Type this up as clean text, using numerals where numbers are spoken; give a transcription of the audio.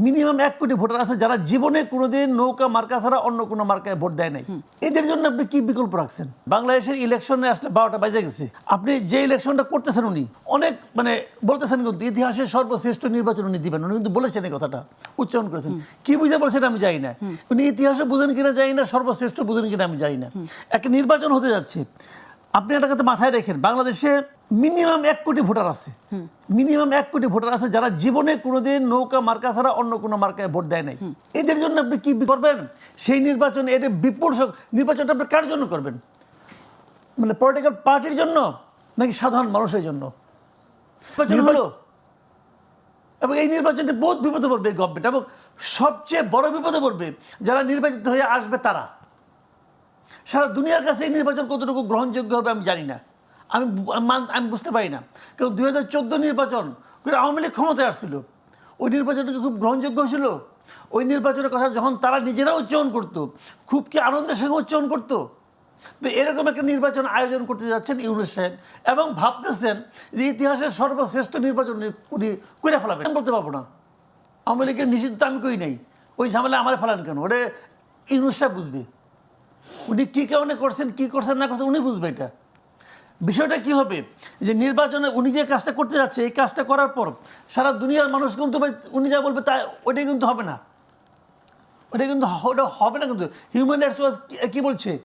Minimum 1 কোটি voter আছে যারা জীবনে কোনোদিন নৌকা মার্কা ছাড়া অন্য কোনো মার্কায় ভোট দেয় নাই। এদের জন্য আপনি কি বিকল্প রাখছেন? বাংলাদেশের ইলেকশনে আসলে 12টা বাজে গেছে। আপনি যে ইলেকশনটা করতেছেন উনি অনেক বলতেছেন কিন্তু ইতিহাসের সর্বশ্রেষ্ঠ নির্বাচন উনি দিবেন, উনি কিন্তু বলেছেন এই কথাটা, উচ্চারণ করেছেন। কি বুঝে বলছেন আমি জানি না, উনি ইতিহাসও বুঝেন কিনা জানি না, সর্বশ্রেষ্ঠ বুঝেন কিনা আমি জানি না। একটা নির্বাচন হতে যাচ্ছে, আপনি একটা কথা মাথায় রেখেন, বাংলাদেশে মিনিমাম 1 কোটি ভোটার আছে, মিনিমাম 1 কোটি ভোটার আছে যারা জীবনে কোনোদিন নৌকা মার্কা ছাড়া অন্য কোনো মার্কায় ভোট দেয় নাই। এদের জন্য আপনি কি করবেন? সেই নির্বাচন, এদের বিপুল নির্বাচনটা আপনি কার জন্য করবেন? পলিটিক্যাল পার্টির জন্য নাকি সাধারণ মানুষের জন্য নির্বাচন হলো? এবং এই নির্বাচনটি বহুত বিপদে পড়বে গভর্নমেন্ট, এবং সবচেয়ে বড় বিপদে পড়বে যারা নির্বাচিত হয়ে আসবে তারা। সারা দুনিয়ার কাছে এই নির্বাচন কতটুকু গ্রহণযোগ্য হবে আমি জানি না, আমি বুঝতে পারি না। কারণ 2014 নির্বাচন করে আওয়ামী লীগ ক্ষমতায় আসছিল, ওই নির্বাচনটা খুব গ্রহণযোগ্য হয়েছিল? ওই নির্বাচনের কথা যখন তারা নিজেরা উচ্চারণ করতো, খুব কি আনন্দের সঙ্গে উচ্চারণ করতো? তো এরকম একটা নির্বাচন আয়োজন করতে যাচ্ছেন ইউনূস সাহেব, এবং ভাবতেছেন যে ইতিহাসের সর্বশ্রেষ্ঠ নির্বাচন উনি করে ফেলাবেন। আমি বলতে পারবো না, আওয়ামী লীগের নিষিদ্ধ আমি কই নাই, ওই ঝামেলা আমার ফেলান কেন? ওটা ইউনূস সাহেব বুঝবে, উনি কী কারণে করছেন, কী করছেন না করছেন উনি বুঝবে। এটা বিষয়টা কি হবে যে নির্বাচনে উনি যে কাজটা করতে যাচ্ছে, এই কাজটা করার পর সারা দুনিয়ার মানুষ কিন্তু উনি যা বলবে তা ওইটাই কিন্তু হবে না, ওটা কিন্তু ওটা হবে না। কিন্তু হিউম্যান রাইটস ওয়াচ কি বলছে?